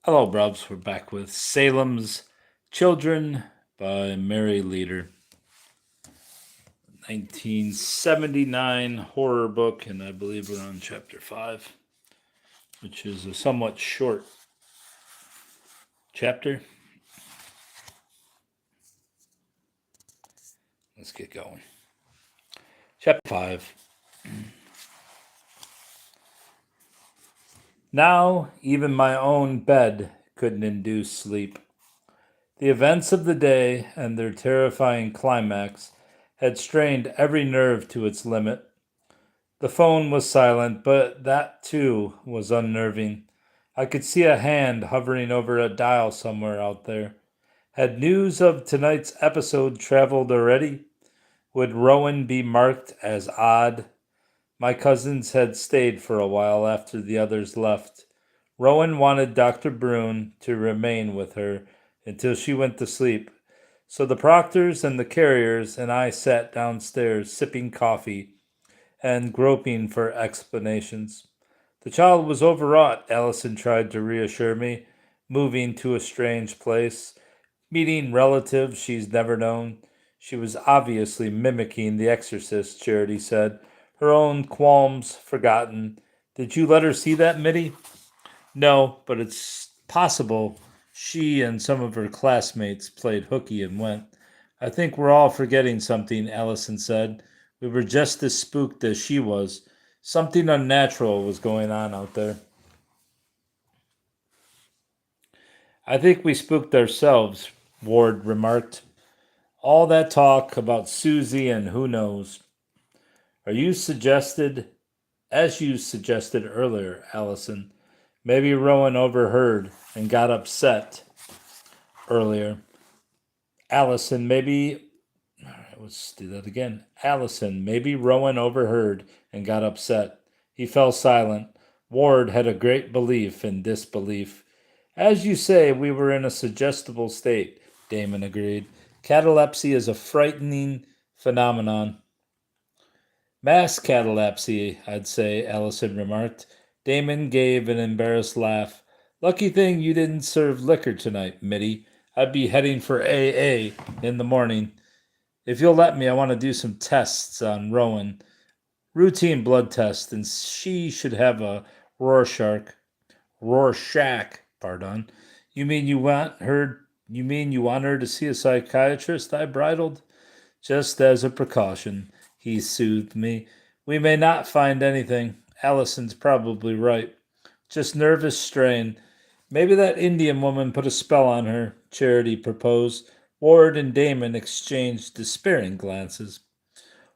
Hello, Brubs. We're back with Salem's Children by Mary Leader. 1979 horror book, and I believe we're on chapter 5, which is a somewhat short chapter. Let's get going. Chapter 5. Now, even my own bed couldn't induce sleep. The events of the day and their terrifying climax had strained every nerve to its limit. The phone was silent, but that too was unnerving. I could see a hand hovering over a dial somewhere out there. Had news of tonight's episode traveled already? Would Rowan be marked as odd? My cousins had stayed for a while after the others left. Rowan wanted Dr. Brune to remain with her until she went to sleep, so the Proctors and the Carriers and I sat downstairs sipping coffee and groping for explanations. The child was overwrought, Allison tried to reassure me, moving to a strange place, meeting relatives she's never known. She was obviously mimicking the exorcist, Charity said, her own qualms forgotten. Did you let her see that, Mitty? No, but it's possible she and some of her classmates played hooky and went. I think we're all forgetting something, Allison said. We were just as spooked as she was. Something unnatural was going on out there. I think we spooked ourselves, Ward remarked. All that talk about Susie and who knows. Are you suggested, as you suggested earlier, Allison, maybe Rowan overheard and got upset earlier. Allison, maybe. All right, let's do that again. Allison, maybe Rowan overheard and got upset. He fell silent. Ward had a great belief in disbelief. As you say, we were in a suggestible state, Damon agreed. Catalepsy is a frightening phenomenon. Mass catalepsy, I'd say, Allison remarked. Damon gave an embarrassed laugh. Lucky thing you didn't serve liquor tonight, Mitty. I'd be heading for AA in the morning. If you'll let me, I want to do some tests on Rowan. Routine blood test, and she should have a Rorschach. Pardon. You mean you want her to see a psychiatrist? I bridled. Just as a precaution, he soothed me. We may not find anything. Allison's probably right. Just nervous strain. Maybe that Indian woman put a spell on her, Charity proposed. Ward and Damon exchanged despairing glances.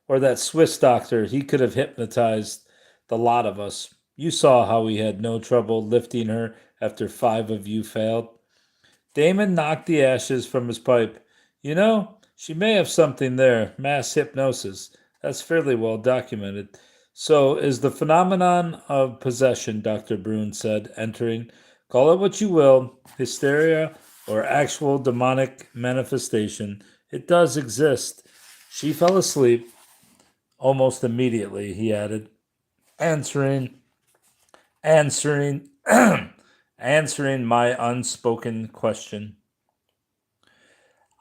Or that Swiss doctor, he could have hypnotized the lot of us. You saw how he had no trouble lifting her after 5 of you failed. Damon knocked the ashes from his pipe. You know, she may have something there. Mass hypnosis. That's fairly well documented. So, is the phenomenon of possession, Dr. Brune said, entering. Call it what you will, hysteria or actual demonic manifestation. It does exist. She fell asleep almost immediately, he added, answering answering answering my unspoken question.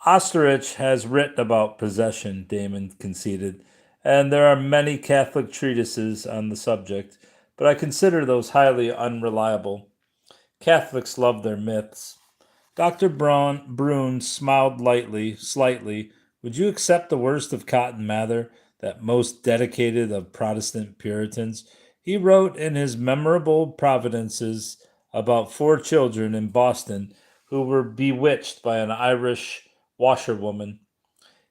Osterich has written about possession, Damon conceded, and there are many Catholic treatises on the subject, but I consider those highly unreliable. Catholics love their myths. Dr. Brune smiled slightly. Would you accept the worst of Cotton Mather, that most dedicated of Protestant Puritans? He wrote in his memorable Providences about 4 children in Boston who were bewitched by an Irish washerwoman.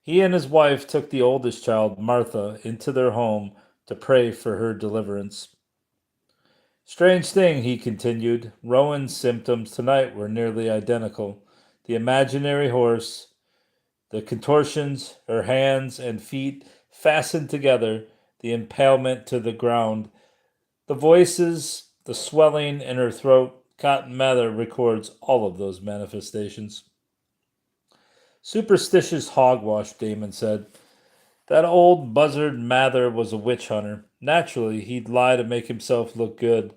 He and his wife took the oldest child, Martha, into their home to pray for her deliverance. Strange thing, he continued. Rowan's symptoms tonight were nearly identical. The imaginary horse, the contortions, her hands and feet fastened together, the impalement to the ground, the voices, the swelling in her throat. Cotton Mather records all of those manifestations. Superstitious hogwash, Damon said. That old buzzard Mather was a witch hunter. Naturally, he'd lie to make himself look good.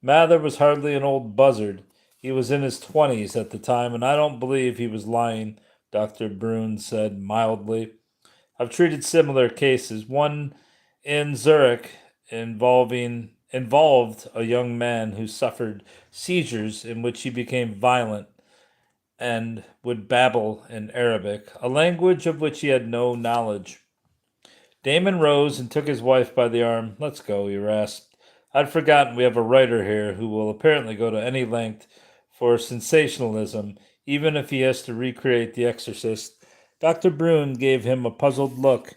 Mather was hardly an old buzzard. He was in his 20s at the time, and I don't believe he was lying, Dr. Brune said mildly. I've treated similar cases. One in Zurich involved a young man who suffered seizures in which he became violent and would babble in Arabic, a language of which he had no knowledge. Damon rose and took his wife by the arm. Let's go, he rasped. I'd forgotten we have a writer here who will apparently go to any length for sensationalism, even if he has to recreate The Exorcist. Dr. Brune gave him a puzzled look.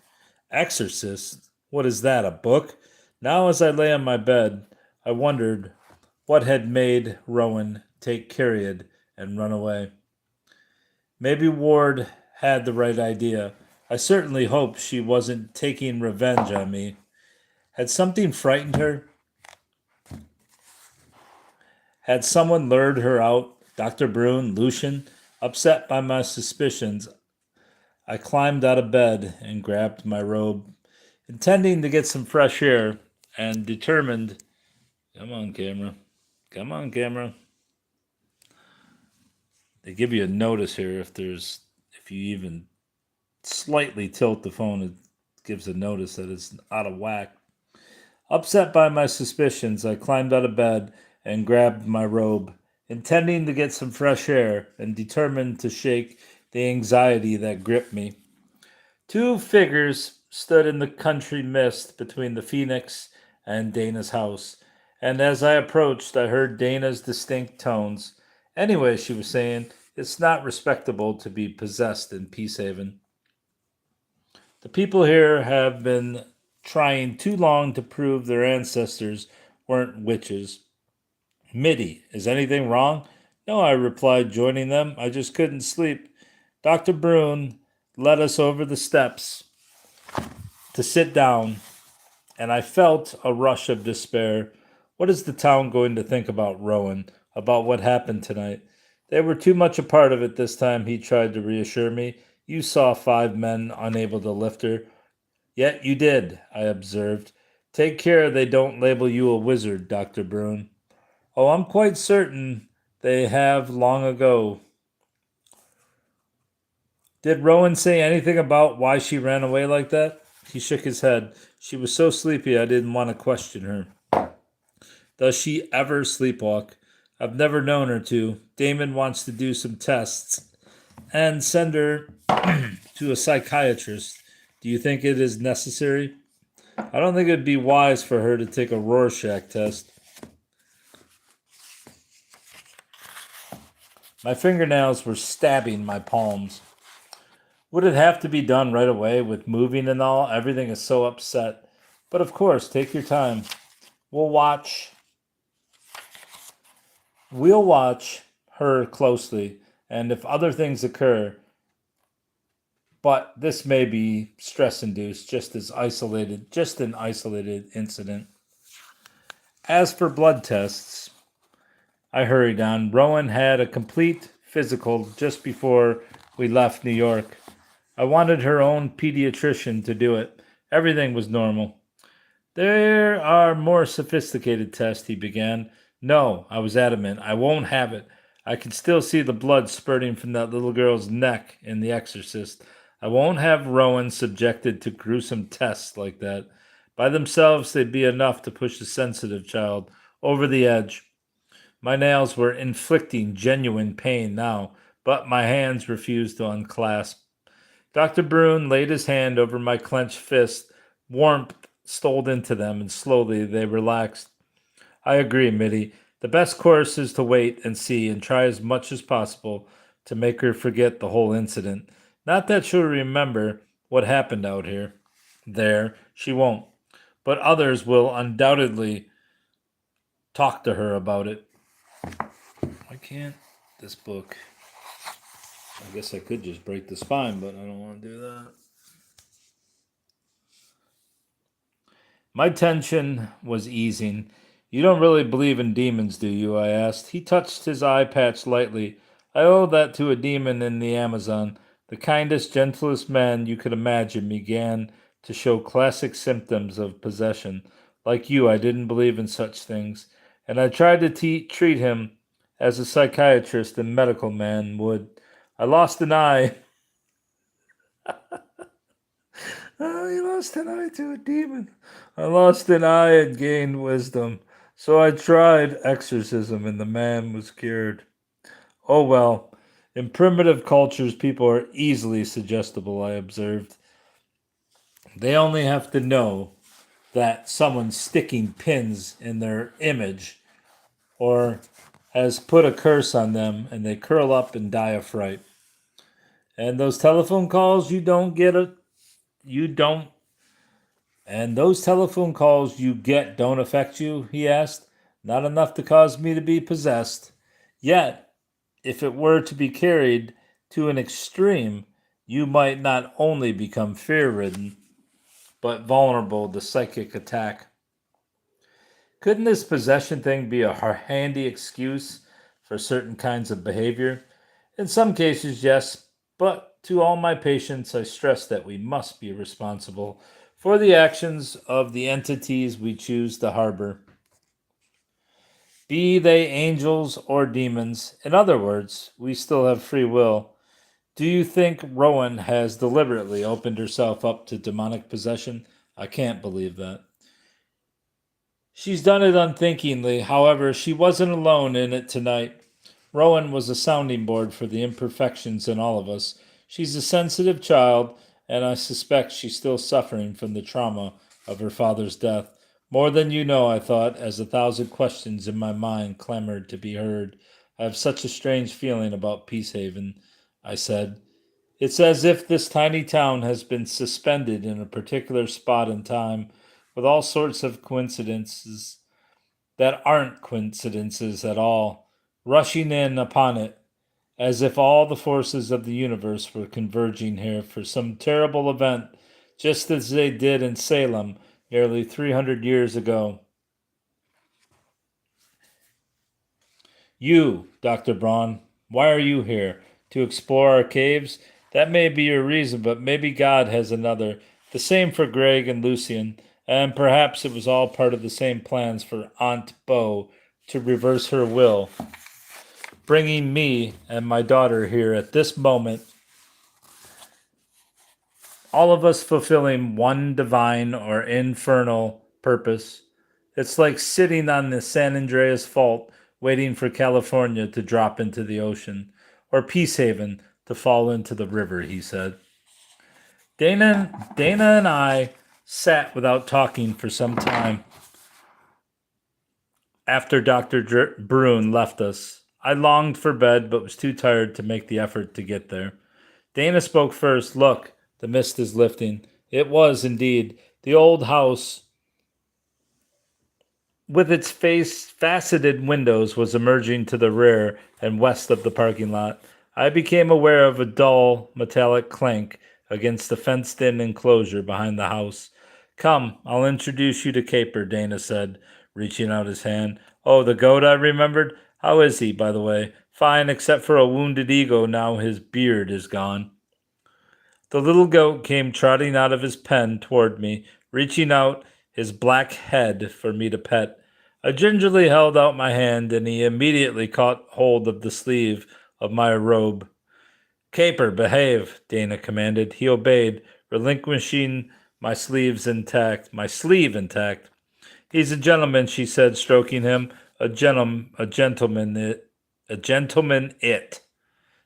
Exorcist? What is that, a book? Now, as I lay on my bed, I wondered what had made Rowan take Cariad and run away. Maybe Ward had the right idea. I certainly hoped she wasn't taking revenge on me. Had something frightened her? Had someone lured her out? Dr. Brune, Lucian? Upset by my suspicions, I climbed out of bed and grabbed my robe, intending to get some fresh air and determined. Come on, camera. Come on, camera. They give you a notice here if you even slightly tilt the phone, it gives a notice that it's out of whack. Upset by my suspicions, I climbed out of bed and grabbed my robe, intending to get some fresh air and determined to shake the anxiety that gripped me. Two figures stood in the country mist between the Phoenix and Dana's house, and as I approached, I heard Dana's distinct tones. Anyway, she was saying, it's not respectable to be possessed in Peacehaven. The people here have been trying too long to prove their ancestors weren't witches. Mitty, is anything wrong? No, I replied, joining them. I just couldn't sleep. Dr. Brune led us over the steps to sit down, and I felt a rush of despair. What is the town going to think about Rowan, about what happened tonight? They were too much a part of it this time, he tried to reassure me. You saw 5 men unable to lift her. Yet you did, I observed. Take care they don't label you a wizard, Dr. Brune. Oh, I'm quite certain they have long ago. Did Rowan say anything about why she ran away like that? He shook his head. She was so sleepy I didn't want to question her. Does she ever sleepwalk? I've never known her to. Damon wants to do some tests and send her to a psychiatrist. Do you think it is necessary? I don't think it would be wise for her to take a Rorschach test. My fingernails were stabbing my palms. Would it have to be done right away with moving and all? Everything is so upset. But of course, take your time. We'll watch her closely, and if other things occur, but this may be stress-induced, just an isolated incident. As for blood tests, I hurried on. Rowan had a complete physical just before we left New York. I wanted her own pediatrician to do it. Everything was normal. There are more sophisticated tests, he began. No, I was adamant. I won't have it. I can still see the blood spurting from that little girl's neck in The Exorcist. I won't have Rowan subjected to gruesome tests like that. By themselves, they'd be enough to push a sensitive child over the edge. My nails were inflicting genuine pain now, but my hands refused to unclasp. Dr. Brune laid his hand over my clenched fist. Warmth stole into them, and slowly they relaxed. I agree, Mitty. The best course is to wait and see and try as much as possible to make her forget the whole incident. Not that she'll remember what happened out here. There, she won't. But others will undoubtedly talk to her about it. Why can't this book? I guess I could just break the spine, but I don't want to do that. My tension was easing. You don't really believe in demons, do you? I asked. He touched his eye patch lightly. I owe that to a demon in the Amazon. The kindest, gentlest man you could imagine began to show classic symptoms of possession. Like you, I didn't believe in such things, and I tried to treat him as a psychiatrist and medical man would. I lost an eye. Oh, he lost an eye to a demon. I lost an eye and gained wisdom. So I tried exorcism and the man was cured. Oh well, in primitive cultures, people are easily suggestible, I observed. They only have to know that someone's sticking pins in their image or has put a curse on them and they curl up and die of fright. And those telephone calls you don't get a you don't and those telephone calls you get don't affect you, he asked. Not enough to cause me to be possessed. Yet, if it were to be carried to an extreme, you might not only become fear ridden, but vulnerable to psychic attack. Couldn't this possession thing be a handy excuse for certain kinds of behavior? In some cases, yes, but to all my patients, I stress that we must be responsible for the actions of the entities we choose to harbor, be they angels or demons. In other words, we still have free will. Do you think Rowan has deliberately opened herself up to demonic possession? I can't believe that. She's done it unthinkingly. However, she wasn't alone in it tonight. Rowan was a sounding board for the imperfections in all of us. She's a sensitive child, and I suspect she's still suffering from the trauma of her father's death. More than you know, I thought, as 1,000 questions in my mind clamored to be heard. I have such a strange feeling about Peacehaven, I said. It's as if this tiny town has been suspended in a particular spot in time, with all sorts of coincidences that aren't coincidences at all, rushing in upon it, as if all the forces of the universe were converging here for some terrible event, just as they did in Salem nearly 300 years ago. You, Dr. Braun, why are you here? To explore our caves? That may be your reason, but maybe God has another. The same for Greg and Lucian, and perhaps it was all part of the same plans for Aunt Bo to reverse her will, bringing me and my daughter here at this moment, all of us fulfilling one divine or infernal purpose. It's like sitting on the San Andreas Fault waiting for California to drop into the ocean, or Peacehaven to fall into the river, he said. Dana and I sat without talking for some time after Dr. Brune left us. I longed for bed, but was too tired to make the effort to get there. Dana spoke first. Look, the mist is lifting. It was indeed. The old house with its faceted windows was emerging to the rear and west of the parking lot. I became aware of a dull metallic clank against the fenced-in enclosure behind the house. Come, I'll introduce you to Caper, Dana said, reaching out his hand. Oh, the goat, I remembered. How is he, by the way? Fine, except for a wounded ego now his beard is gone. The little goat came trotting out of his pen toward me, reaching out his black head for me to pet. I gingerly held out my hand, and he immediately caught hold of the sleeve of my robe. Caper, behave, Dana commanded. He obeyed, relinquishing my sleeve intact. He's a gentleman, she said, stroking him. A gentleman,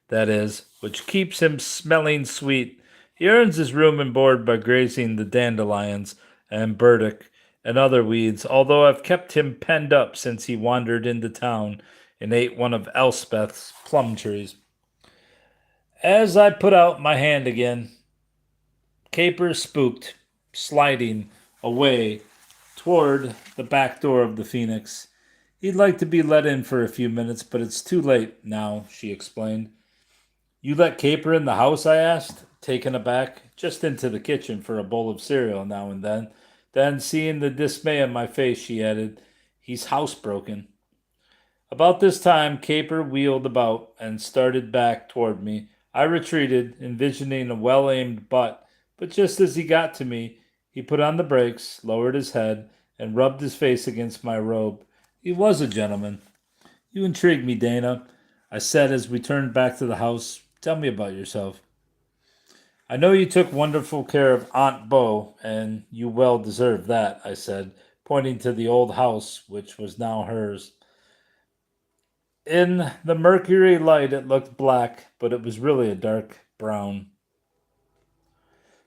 that is, which keeps him smelling sweet. He earns his room and board by grazing the dandelions and burdock and other weeds, although I've kept him penned up since he wandered into town and ate one of Elspeth's plum trees. As I put out my hand again, Caper spooked, sliding away toward the back door of the Phoenix. He'd like to be let in for a few minutes, but it's too late now, she explained. You let Caper in the house? I asked, taken aback. Just into the kitchen for a bowl of cereal now and then. Then, seeing the dismay on my face, she added, He's housebroken. About this time, Caper wheeled about and started back toward me. I retreated, envisioning a well-aimed butt, but just as he got to me, he put on the brakes, lowered his head, and rubbed his face against my robe. He was a gentleman. You intrigue me, Dana, I said as we turned back to the house. Tell me about yourself. I know you took wonderful care of Aunt Bo, and you well deserve that, I said, pointing to the old house, which was now hers. In the mercury light, it looked black, but it was really a dark brown.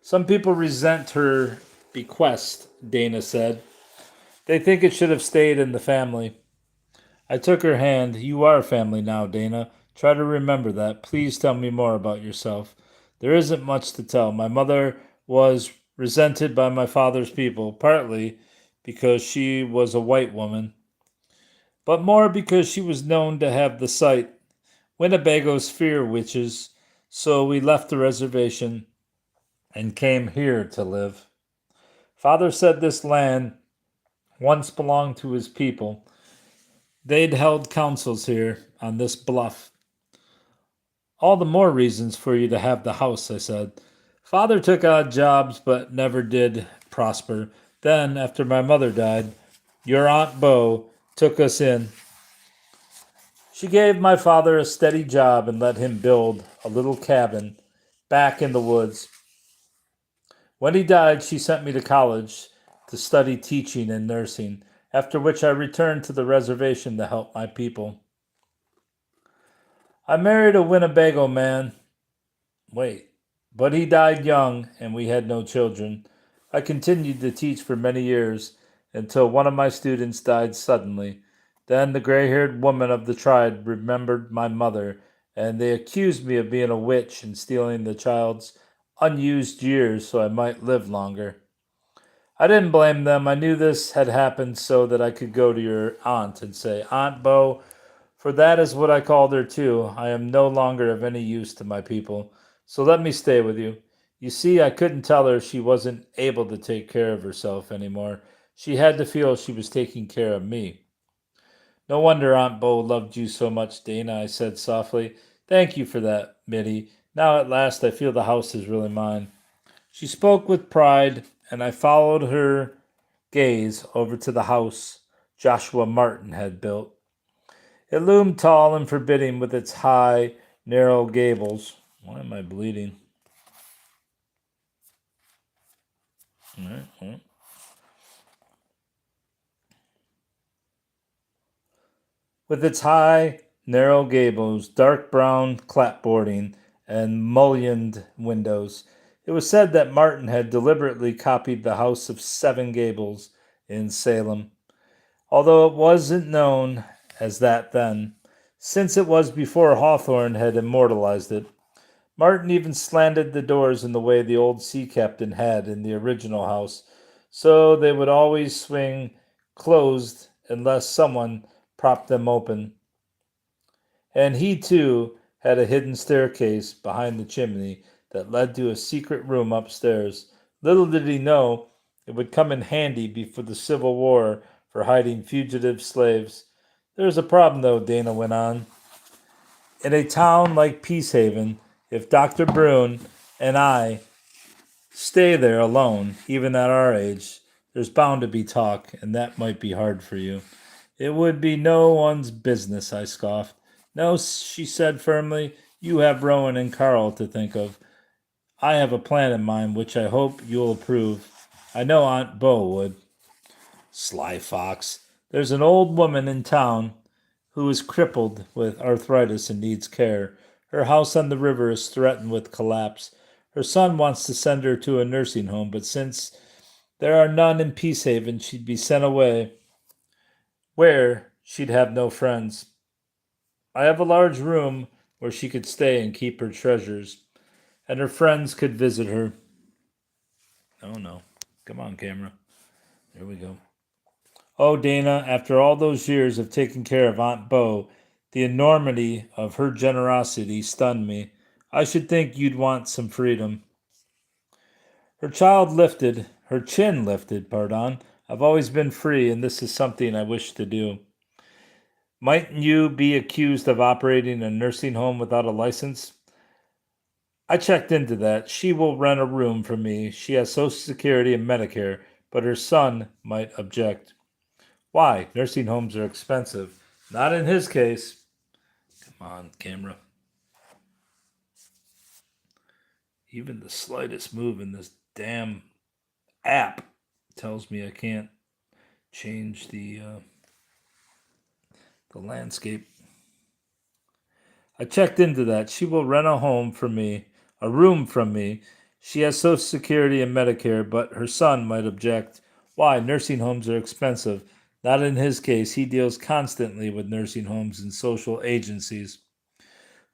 Some people resent her bequest, Dana said. They think it should have stayed in the family. I took her hand. You are family now, Dana. Try to remember that. Please tell me more about yourself. There isn't much to tell. My mother was resented by my father's people, partly because she was a white woman, but more because she was known to have the sight. Winnebagos fear witches, so we left the reservation and came here to live. Father said this land once belonged to his people. They'd held councils here on this bluff. All the more reasons for you to have the house, I said. Father took odd jobs but never did prosper. Then, after my mother died, your Aunt Bo took us in. She gave my father a steady job and let him build a little cabin back in the woods. When he died, she sent me to college to study teaching and nursing, after which I returned to the reservation to help my people. I married a Winnebago man. Wait, but he died young and we had no children. I continued to teach for many years until one of my students died suddenly. Then the gray haired woman of the tribe remembered my mother, and they accused me of being a witch and stealing the child's unused years so I might live longer. I didn't blame them. I knew this had happened so that I could go to your aunt and say, Aunt Bo, for that is what I called her too. I am no longer of any use to my people, so let me stay with you. You see, I couldn't tell her she wasn't able to take care of herself anymore. She had to feel she was taking care of me. No wonder Aunt Bo loved you so much, Dana, I said softly. Thank you for that, Mitty. Now at last I feel the house is really mine. She spoke with pride, and I followed her gaze over to the house Joshua Martin had built. It loomed tall and forbidding with its high, narrow gables. Why am I bleeding? All right, all right. With its high, narrow gables, dark brown clapboarding, and mullioned windows. It was said that Martin had deliberately copied the House of Seven Gables in Salem, although it wasn't known as that then, since it was before Hawthorne had immortalized it. Martin even slanted the doors in the way the old sea captain had in the original house, so they would always swing closed unless someone propped them open. And he, too, had a hidden staircase behind the chimney that led to a secret room upstairs. Little did he know it would come in handy before the Civil War for hiding fugitive slaves. There's a problem, though, Dana went on. In a town like Peacehaven, if Dr. Brune and I stay there alone, even at our age, there's bound to be talk, and that might be hard for you. It would be no one's business, I scoffed. No, she said firmly, you have Rowan and Carl to think of. I have a plan in mind which I hope you'll approve. I know Aunt Bo would. Sly fox. There's an old woman in town who is crippled with arthritis and needs care. Her house on the river is threatened with collapse. Her son wants to send her to a nursing home, but since there are none in Peacehaven, she'd be sent away where she'd have no friends. I have a large room where she could stay and keep her treasures, and her friends could visit her. Oh no. Come on, camera. There we go. Oh, Dana, after all those years of taking care of Aunt Bo, the enormity of her generosity stunned me. I should think you'd want some freedom. Her chin lifted, pardon. I've always been free, and this is something I wish to do. Mightn't you be accused of operating a nursing home without a license? I checked into that. She will rent a room for me. She has Social Security and Medicare, but her son might object. Why? Nursing homes are expensive. Not in his case. Come on, camera. Even the slightest move in this damn app tells me I can't change the landscape. I checked into that. She will rent a room from me. She has Social Security and Medicare, but her son might object. Why? Nursing homes are expensive. Not in his case. He deals constantly with nursing homes and social agencies.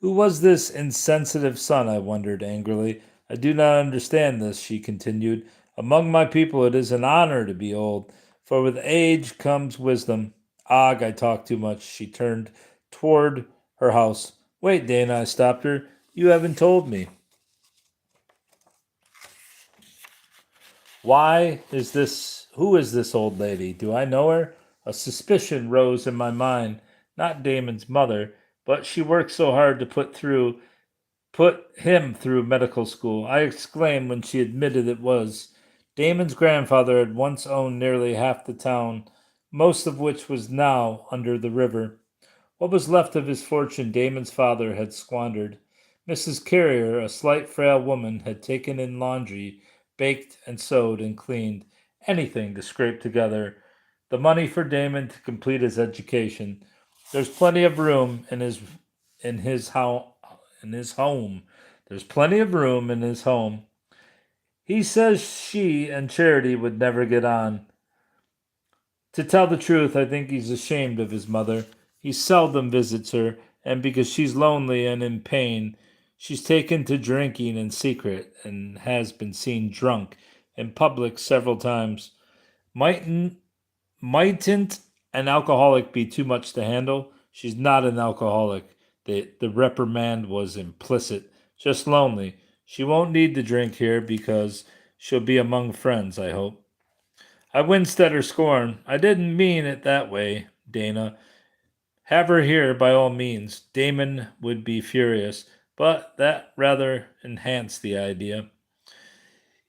Who was this insensitive son? I wondered angrily. I do not understand this, she continued. Among my people it is an honor to be old, for with age comes wisdom. Og, I talk too much. She turned toward her house. Wait, Dana, I stopped her. You haven't told me. Who is this old lady? Do I know her? A suspicion rose in my mind. Not Damon's mother, but she worked so hard to put him through medical school. I exclaimed when she admitted it was. Damon's grandfather had once owned nearly half the town, most of which was now under the river. What was left of his fortune Damon's father had squandered. Mrs. Carrier, a slight, frail woman, had taken in laundry, baked and sewed and cleaned, anything to scrape together the money for Damon to complete his education. There's plenty of room in his home. There's plenty of room in his home. He says she and Charity would never get on. To tell the truth, I think he's ashamed of his mother. He seldom visits her, and because she's lonely and in pain, she's taken to drinking in secret and has been seen drunk in public several times. Mightn't mightn't an alcoholic be too much to handle? She's not an alcoholic. The reprimand was implicit. Just lonely. She won't need to drink here because she'll be among friends, I hope. I winced at her scorn. I didn't mean it that way, Dana. Have her here by all means. Damon would be furious, but that rather enhanced the idea.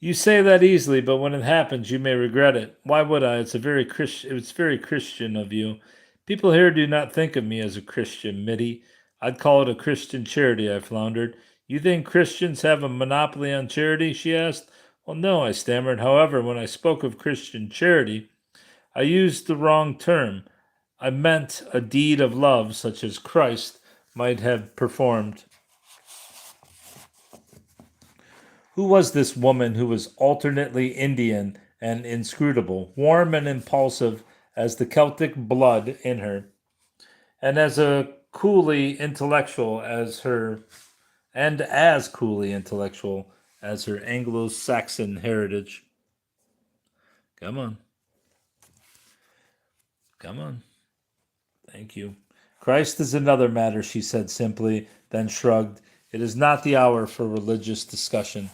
You say that easily, but when it happens, you may regret it. Why would I? It's very Christian of you. People here do not think of me as a Christian, Mitty. I'd call it a Christian charity, I floundered. You think Christians have a monopoly on charity? She asked. Well, no, I stammered. However, when I spoke of Christian charity, I used the wrong term. I meant a deed of love such as Christ might have performed. Who was this woman who was alternately Indian and inscrutable, warm and impulsive as the Celtic blood in her, and as coolly intellectual as her Anglo-Saxon heritage? Come on. Come on. Thank you. Christ is another matter, she said simply, then shrugged. It is not the hour for religious discussion.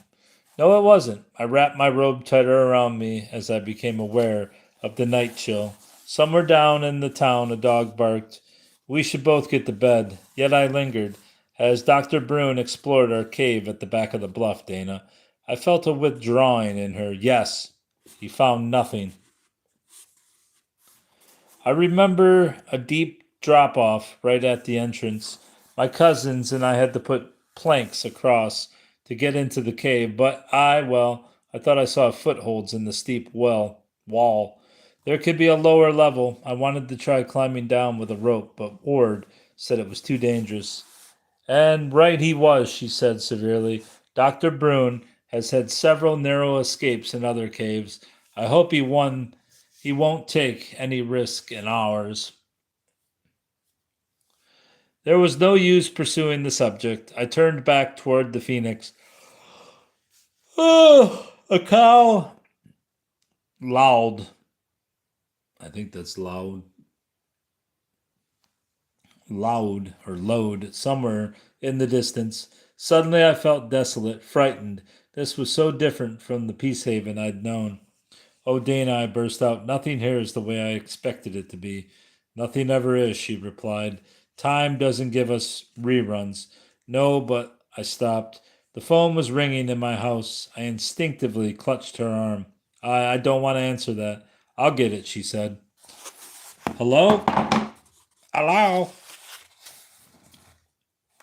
No, it wasn't. I wrapped my robe tighter around me as I became aware of the night chill. Somewhere down in the town, a dog barked. We should both get to bed. Yet I lingered. As Dr. Brune explored our cave at the back of the bluff, Dana, I felt a withdrawing in her. Yes, he found nothing. I remember a deep drop off right at the entrance. My cousins and I had to put planks across to get into the cave, but I thought I saw footholds in the steep wall. There could be a lower level. I wanted to try climbing down with a rope, but Ward said it was too dangerous. And right he was, she said severely. Dr. Brune has had several narrow escapes in other caves. I hope he won't take any risk in ours. There was no use pursuing the subject. I turned back toward the phoenix. Oh, a cow. Loud. I think that's loud. Loud or load somewhere in the distance. Suddenly I felt desolate, frightened. This was so different from the peace haven I'd known. Oh, Dana, I burst out, nothing here is the way I expected it to be. Nothing ever is, she replied. Time doesn't give us reruns. No, but I stopped. The phone was ringing in my house. I instinctively clutched her arm. I don't want to answer that. I'll get it, she said. Hello? Hello?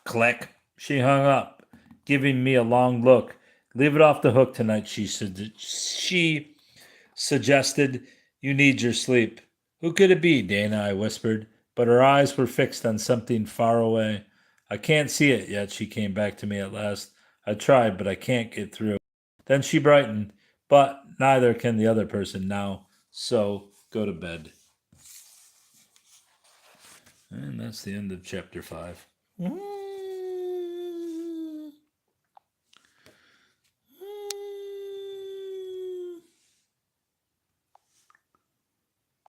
Click. She hung up, giving me a long look. Leave it off the hook tonight, she suggested. You need your sleep. Who could it be, Dana? I whispered, but her eyes were fixed on something far away. I can't see it yet, she came back to me at last. I tried, but I can't get through. Then she brightened, but neither can the other person now, so go to bed. And that's the end of chapter 5.